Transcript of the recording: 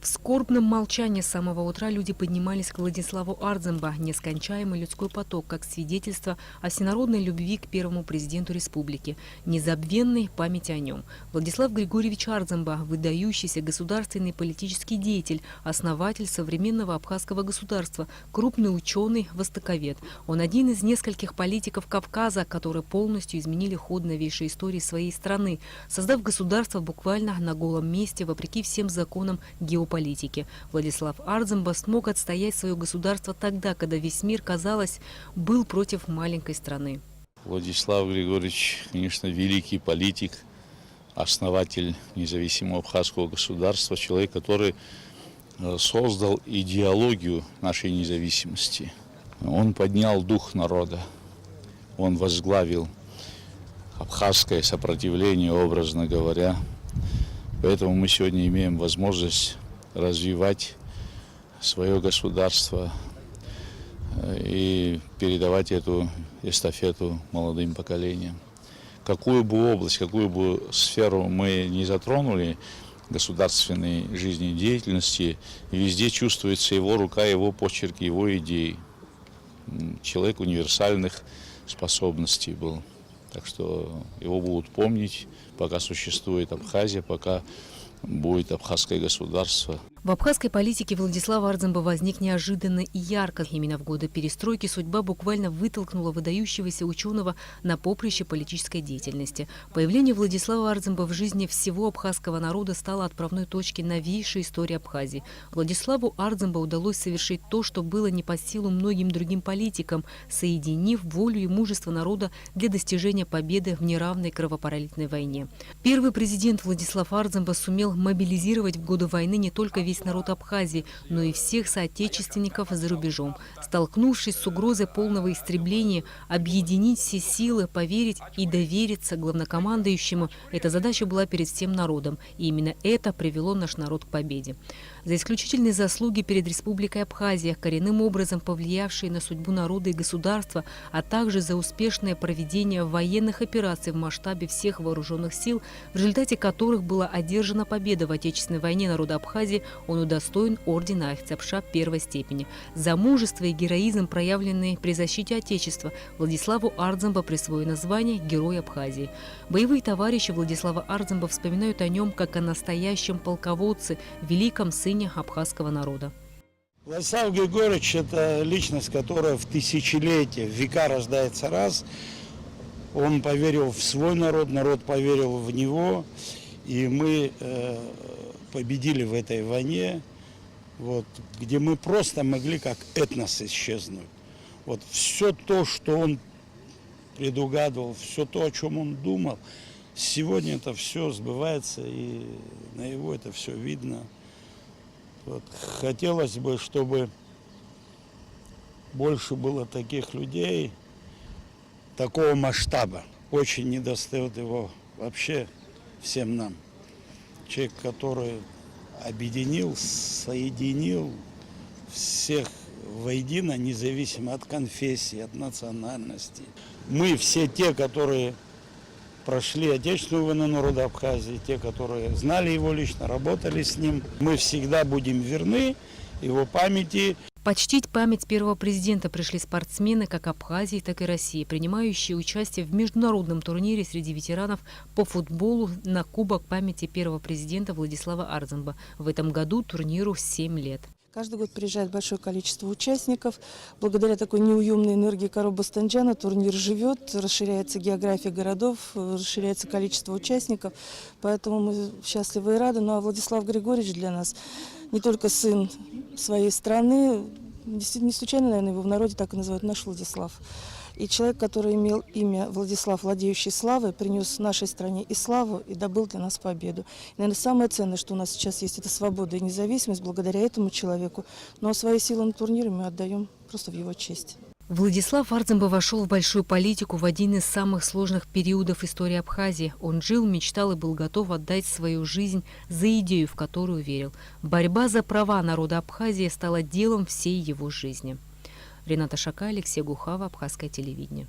В скорбном молчании с самого утра люди поднимались к Владиславу Ардземба, нескончаемый людской поток, как свидетельство о всенародной любви к первому президенту республики, незабвенной памяти о нем. Владислав Григорьевич Ардземба – выдающийся государственный политический деятель, основатель современного абхазского государства, крупный ученый, востоковед. Он один из нескольких политиков Кавказа, которые полностью изменили ход новейшей истории своей страны, создав государство буквально на голом месте, вопреки всем законам геополитики. Владислав Ардземба смог отстоять свое государство тогда, когда весь мир, казалось, был против маленькой страны. Владислав Григорьевич, конечно, великий политик, основатель независимого абхазского государства, человек, который создал идеологию нашей независимости. Он поднял дух народа, он возглавил абхазское сопротивление, образно говоря. Поэтому мы сегодня имеем возможность развивать свое государство и передавать эту эстафету молодым поколениям. Какую бы область, какую бы сферу мы не затронули государственной жизнедеятельности, везде чувствуется его рука, его почерк, его идеи. Человек универсальных способностей был. Так что его будут помнить, пока существует Абхазия, пока будет абхазское государство. В абхазской политике Владислава Ардземба возник неожиданно и ярко. Именно в годы перестройки судьба буквально вытолкнула выдающегося ученого на поприще политической деятельности. Появление Владислава Ардземба в жизни всего абхазского народа стало отправной точкой новейшей истории Абхазии. Владиславу Ардземба удалось совершить то, что было не по силу многим другим политикам, соединив волю и мужество народа для достижения победы в неравной кровопролитной войне. Первый президент Владислав Ардземба сумел мобилизировать в годы войны не только весь народ Абхазии, но и всех соотечественников за рубежом. Столкнувшись с угрозой полного истребления, объединить все силы, поверить и довериться главнокомандующему – эта задача была перед всем народом. И именно это привело наш народ к победе. За исключительные заслуги перед Республикой Абхазия, коренным образом повлиявшие на судьбу народа и государства, а также за успешное проведение военных операций в масштабе всех вооруженных сил, в результате которых была одержана победа в Отечественной войне народа Абхазии, он удостоен ордена Ахтябша первой степени. За мужество и героизм, проявленные при защите Отечества, Владиславу Ардземба присвоено звание Герой Абхазии. Боевые товарищи Владислава Ардземба вспоминают о нем как о настоящем полководце, великом сыне абхазского народа. Владислав Григорьевич – это личность, которая в тысячелетия, в века рождается раз. Он поверил в свой народ, народ поверил в него, и мы победили в этой войне, вот, где мы просто могли как этнос исчезнуть. Вот, все то, что он предугадывал, все то, о чем он думал, сегодня это все сбывается, и на его это все видно. Вот, хотелось бы, чтобы больше было таких людей, такого масштаба. Очень недостает его вообще всем нам. Человек, который объединил, соединил всех воедино, независимо от конфессии, от национальности. Мы все те, которые прошли Отечественную войну народа Абхазии, те, которые знали его лично, работали с ним, мы всегда будем верны его памяти. Почтить память первого президента пришли спортсмены как Абхазии, так и России, принимающие участие в международном турнире среди ветеранов по футболу на Кубок памяти первого президента Владислава Ардземба. В этом году турниру 7 лет. Каждый год приезжает большое количество участников. Благодаря такой неуемной энергии Каро-Бастанджана турнир живет, расширяется география городов, расширяется количество участников. Поэтому мы счастливы и рады. Ну а Владислав Григорьевич для нас не только сын своей страны, действительно не случайно, наверное, его в народе так и называют наш Владислав. И человек, который имел имя Владислав, владеющий славой, принес нашей стране и славу, и добыл для нас победу. И, наверное, самое ценное, что у нас сейчас есть, это свобода и независимость благодаря этому человеку. Ну а свои силы на турнире мы отдаем просто в его честь. Владислав Ардземба вошел в большую политику в один из самых сложных периодов истории Абхазии. Он жил, мечтал и был готов отдать свою жизнь за идею, в которую верил. Борьба за права народа Абхазии стала делом всей его жизни. Рената Шака, Алексей Гухава, Абхазское телевидение.